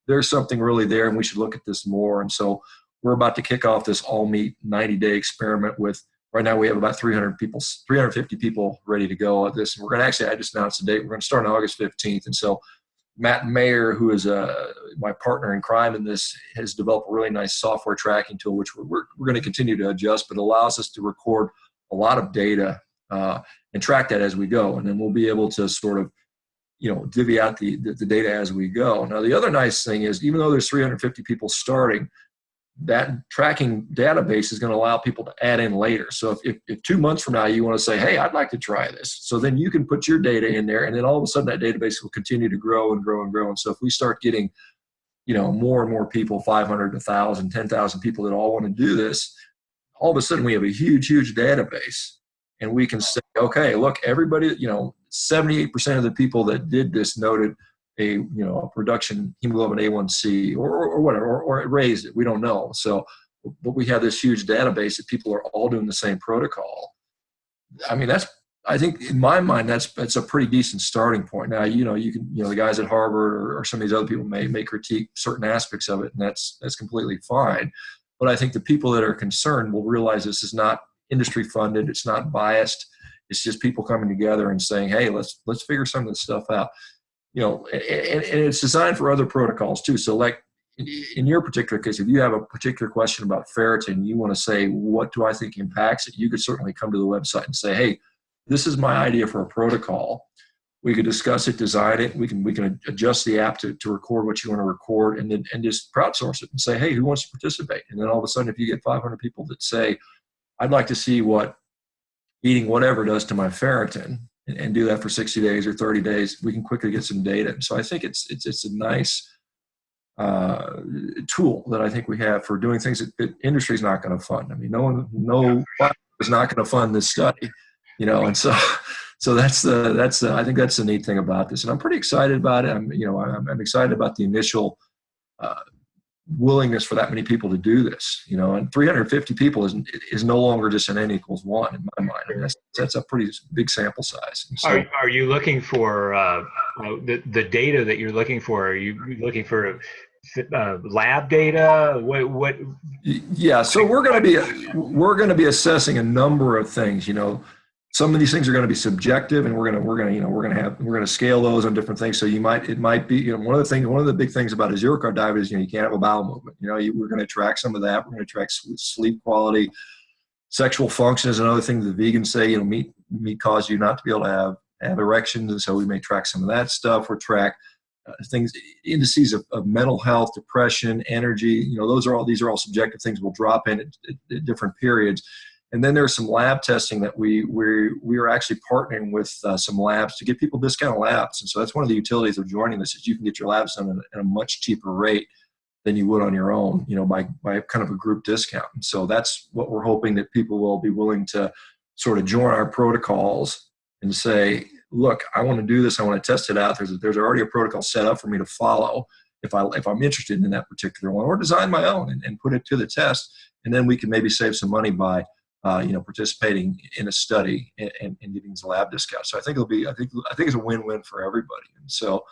there's something really there and we should look at this more. And so we're about to kick off this all meat 90-day experiment with, right now we have about 350 people ready to go at this. And we're going to actually, I just announced the date. We're going to start on August 15th. And so Matt Mayer, who is my partner in crime in this, has developed a really nice software tracking tool, which we're going to continue to adjust, but allows us to record a lot of data and track that as we go. And then we'll be able to sort of, divvy out the data as we go. Now, the other nice thing is, even though there's 350 people starting, that tracking database is going to allow people to add in later. So if 2 months from now you want to say, hey, I'd like to try this, so then you can put your data in there, and then all of a sudden that database will continue to grow and grow and grow. And so if we start getting, more and more people, 500, 1,000, 10,000 people that all want to do this, all of a sudden we have a huge, huge database, and we can say, okay, look, everybody, 78% of the people that did this noted a production hemoglobin A1C or whatever, or it raised it. We don't know. So, but we have this huge database that people are all doing the same protocol. I mean, I think in my mind, that's a pretty decent starting point. Now, you can, the guys at Harvard or some of these other people may critique certain aspects of it, and that's completely fine. But I think the people that are concerned will realize this is not industry funded. It's not biased. It's just people coming together and saying, hey, let's figure some of this stuff out. And it's designed for other protocols too. So like in your particular case, if you have a particular question about ferritin, you want to say, what do I think impacts it? You could certainly come to the website and say, hey, this is my idea for a protocol. We could discuss it, design it. We can adjust the app to record what you want to record, and then just crowdsource it and say, hey, who wants to participate? And then all of a sudden, if you get 500 people that say, I'd like to see what eating whatever does to my ferritin, and do that for 60 days or 30 days, we can quickly get some data. And so I think it's a nice tool that I think we have for doing things that industry is not going to fund. I mean, no is not going to fund this study, and so I think that's the neat thing about this, and I'm pretty excited about it. I'm excited about the initial willingness for that many people to do this, and 350 people is no longer just an N equals 1 in my mind. I mean, that's a pretty big sample size. So, are you looking for the data that you're looking for? Are you looking for lab data? What? Yeah, so we're going to be assessing a number of things. Some of these things are going to be subjective, and we're going to scale those on different things. So it might be, one of the big things about a zero-carb diet is, you can't have a bowel movement. We're going to track some of that. We're going to track sleep quality. Sexual function is another thing that the vegans say, meat causes you not to be able to have erections. And so we may track some of that stuff. We'll track indices of mental health, depression, energy. These are all subjective things we'll drop in at different periods. And then there's some lab testing that we are actually partnering with some labs to get people discounted labs. And so that's one of the utilities of joining this, is you can get your labs done at a much cheaper rate than you would on your own, by kind of a group discount. And so that's what we're hoping, that people will be willing to sort of join our protocols and say, look, I want to do this. I want to test it out. There's already a protocol set up for me to follow if I'm interested in that particular one, or design my own and put it to the test. And then we can maybe save some money by participating in a study and getting the lab discount. So I think I think it's a win-win for everybody. And so,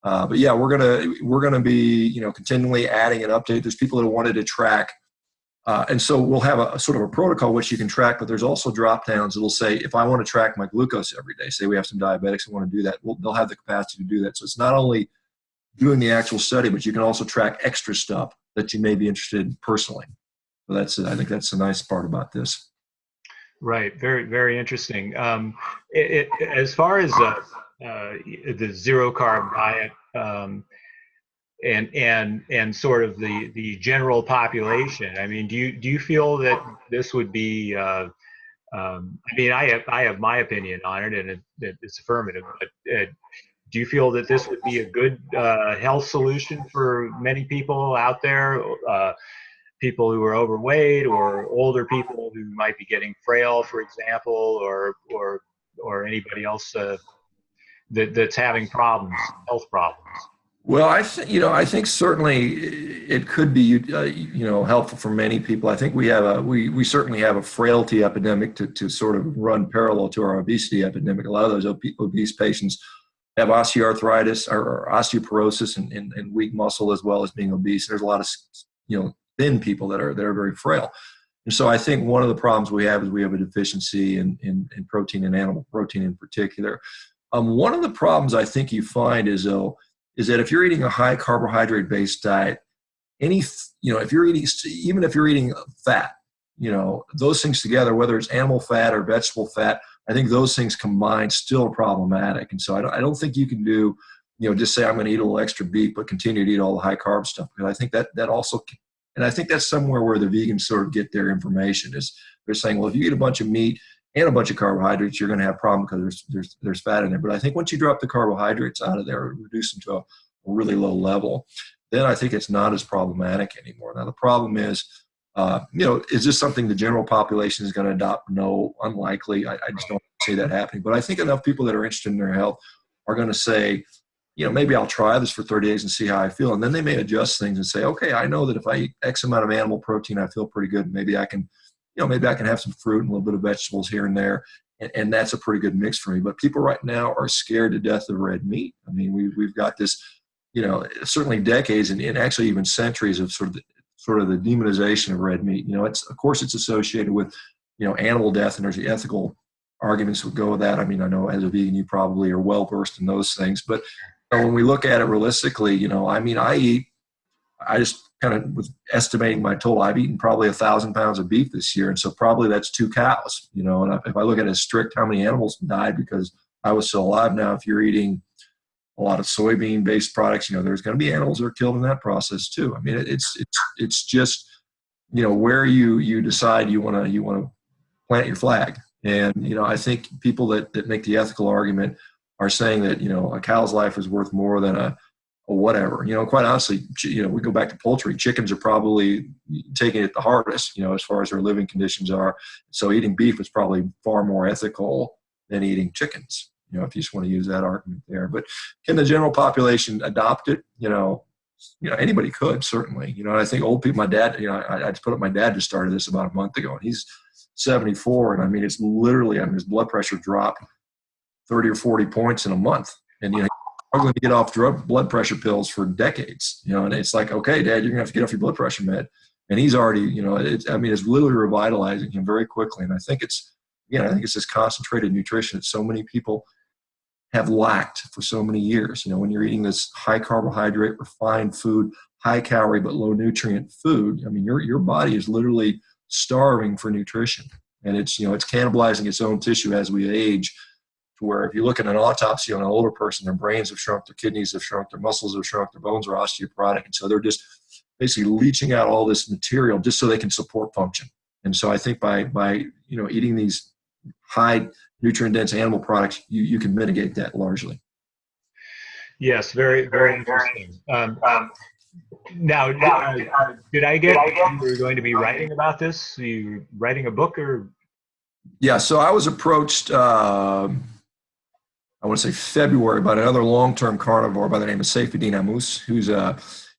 but yeah, we're gonna be continually adding and update. There's people that wanted to track, and so we'll have a sort of a protocol which you can track. But there's also drop downs that'll say, if I want to track my glucose every day, say we have some diabetics who want to do that, they'll have the capacity to do that. So it's not only doing the actual study, but you can also track extra stuff that you may be interested in personally. So I think that's the nice part about this. Right. Very, very interesting. As far as the zero carb diet, and sort of the general population, I mean, do you feel that this would be, I mean, I have my opinion on it, and it's affirmative, but do you feel that this would be a good health solution for many people out there? People who are overweight, or older people who might be getting frail, for example, or anybody else that's having problems, health problems. Well, I think certainly it could be helpful for many people. I think we certainly have a frailty epidemic to sort of run parallel to our obesity epidemic. A lot of those obese patients have osteoarthritis or osteoporosis and weak muscle, as well as being obese. There's a lot of thin people that are very frail. And so I think one of the problems we have is we have a deficiency in protein, and animal protein in particular. One of the problems I think you find is that if you're eating a high carbohydrate based diet, if you're eating fat, those things together, whether it's animal fat or vegetable fat, I think those things combined still are problematic. And so I don't think you can do, just say I'm going to eat a little extra beef, but continue to eat all the high carb stuff. Because I think that also, and I think that's somewhere where the vegans sort of get their information, is they're saying, well, if you eat a bunch of meat and a bunch of carbohydrates, you're going to have a problem because there's fat in there. But I think once you drop the carbohydrates out of there, or reduce them to a really low level, then I think it's not as problematic anymore. Now, the problem is, is this something the general population is going to adopt? No, unlikely. I just don't see that happening. But I think enough people that are interested in their health are going to say, maybe I'll try this for 30 days and see how I feel. And then they may adjust things and say, okay, I know that if I eat X amount of animal protein, I feel pretty good. Maybe I can have some fruit and a little bit of vegetables here and there. And that's a pretty good mix for me. But people right now are scared to death of red meat. I mean, we've got this, certainly decades and actually even centuries of sort of the demonization of red meat. Of course it's associated with, animal death, and there's the ethical arguments that go with that. I mean, I know as a vegan, you probably are well versed in those things, but when we look at it realistically, I I just kind of was estimating my total. I've eaten probably 1,000 pounds of beef this year, and so probably that's 2 cows. And if I look at it as strict, how many animals died because I was still alive? Now, if you're eating a lot of soybean-based products, there's going to be animals that are killed in that process too. I mean, it's just where you decide you want to plant your flag. And I think people that make the ethical argument are saying that a cow's life is worth more than a whatever. Quite honestly, we go back to poultry. Chickens are probably taking it the hardest, as far as their living conditions are. So eating beef is probably far more ethical than eating chickens, if you just want to use that argument there. But can the general population adopt it? Anybody could, certainly. I think old people, my dad, I just put up my dad just started this about a month ago, and he's 74. And I mean, it's literally, his blood pressure dropped 30 or 40 points in a month. And, he's struggling to get off blood pressure pills for decades, and it's like, okay, Dad, you're gonna have to get off your blood pressure med. And he's already, it's literally revitalizing him very quickly. And I think it's this concentrated nutrition that so many people have lacked for so many years. When you're eating this high carbohydrate, refined food, high calorie, but low nutrient food, I mean, your body is literally starving for nutrition. And it's cannibalizing its own tissue as we age, to where if you look at an autopsy on an older person, their brains have shrunk, their kidneys have shrunk, their muscles have shrunk, their bones are osteoporotic. And so they're just basically leaching out all this material just so they can support function. And so I think by eating these high nutrient dense animal products, you can mitigate that largely. Yes, very, very interesting. Now, did I get you were going to be writing about this? Are you writing a book or? Yeah, so I was approached, I want to say February, by another long-term carnivore by the name of Seyfeddin Ammous,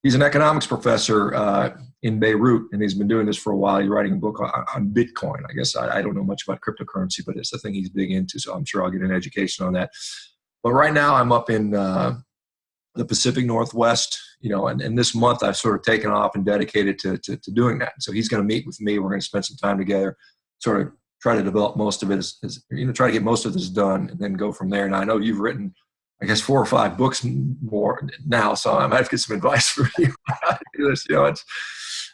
he's an economics professor in Beirut, and he's been doing this for a while. He's writing a book on Bitcoin. I guess I don't know much about cryptocurrency, but it's the thing he's big into, so I'm sure I'll get an education on that. But right now I'm up in the Pacific Northwest, and this month I've sort of taken off and dedicated to doing that. So he's going to meet with me. We're going to spend some time together, sort of try to develop most of it, try to get most of this done, and then go from there. And I know you've written, I guess, 4 or 5 books more now, so I might have to get some advice from you how to do this.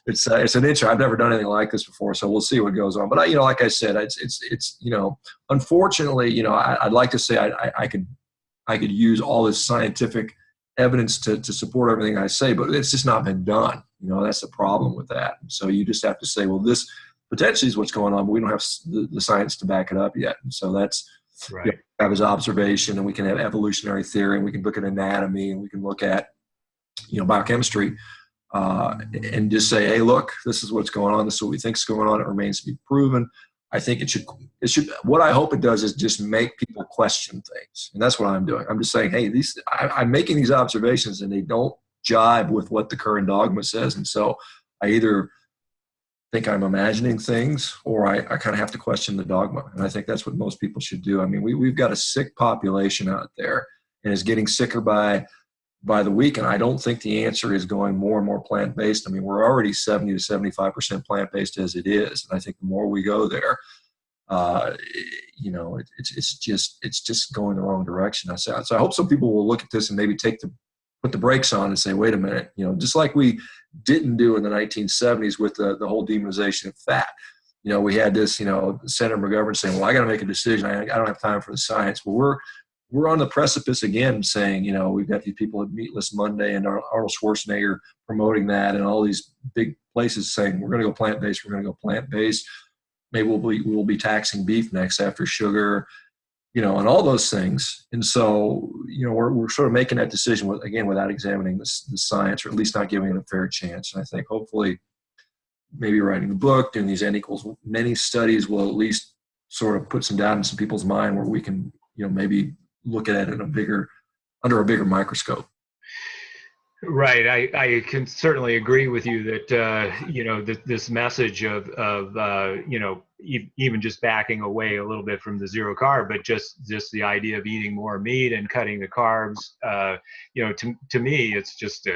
It's an issue. I've never done anything like this before, so we'll see what goes on. But like I said, it's unfortunately, I'd like to say I could use all this scientific evidence to support everything I say, but it's just not been done. That's the problem with that. So you just have to say, well, this potentially is what's going on, but we don't have the science to back it up yet. And so that's right. Have his observation, and we can have evolutionary theory, and we can look at anatomy, and we can look at biochemistry, and just say, hey, look, this is what's going on. This is what we think is going on. It remains to be proven. I think it should. What I hope it does is just make people question things, and that's what I'm doing. I'm just saying, hey, I'm making these observations, and they don't jibe with what the current dogma says, and so I either think I'm imagining things, or I kind of have to question the dogma. And I think that's what most people should do. I mean, we've got a sick population out there, and is getting sicker by the week. And I don't think the answer is going more and more plant-based. I mean, we're already 70 to 75% plant-based as it is. And I think the more we go there, it's just going the wrong direction. So I hope some people will look at this and maybe put the brakes on and say, wait a minute, just like we didn't do in the 1970s with the whole demonization of fat. We had this, Senator McGovern saying, well, I got to make a decision. I don't have time for the science. Well, we're on the precipice again saying, we've got these people at Meatless Monday and Arnold Schwarzenegger promoting that, and all these big places saying, we're going to go plant-based. We're going to go plant-based. Maybe we'll be taxing beef next after sugar, and all those things. And so, we're sort of making that decision without examining the science, or at least not giving it a fair chance. And I think hopefully maybe writing a book, doing these N=many studies will at least sort of put some doubt in some people's mind, where we can, maybe look at it in under a bigger microscope. Right. I can certainly agree with you that, this message of even just backing away a little bit from the zero carb, but just the idea of eating more meat and cutting the carbs, to me, it's just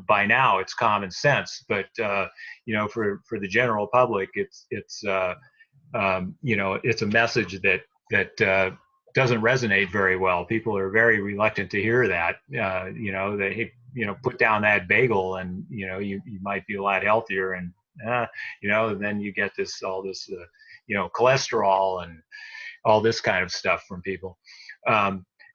by now it's common sense, but, for the general public, it's a message that doesn't resonate very well. People are very reluctant to hear that. They put down that bagel, and you might be a lot healthier, and then you get all this cholesterol and all this kind of stuff from people.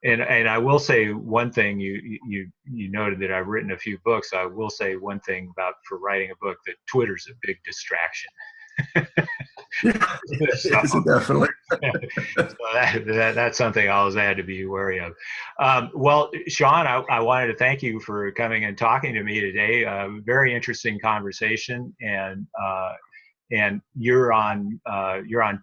And I will say one thing. You noted that I've written a few books. I will say one thing for writing a book, that Twitter's a big distraction. Yes, definitely. So that's something I always had to be wary of. Well, Shawn, I wanted to thank you for coming and talking to me today. Very interesting conversation, and you're on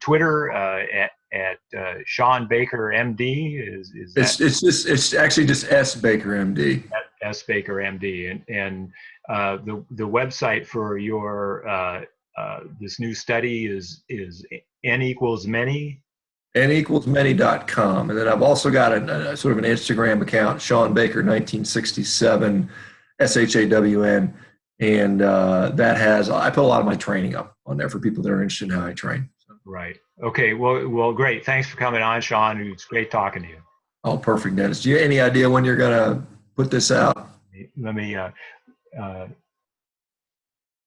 Twitter at Shawn Baker MD. Is that? It's actually just S Baker MD. S Baker MD, and the website for your this new study is N equals many. N=many.com. And then I've also got a sort of an Instagram account, Shawn Baker 1967, SHAWN. And I put a lot of my training up on there for people that are interested in how I train. So. Right. Okay. Well, great. Thanks for coming on, Shawn. It's great talking to you. Oh, perfect, Dennis. Do you have any idea when you're going to put this out? Let me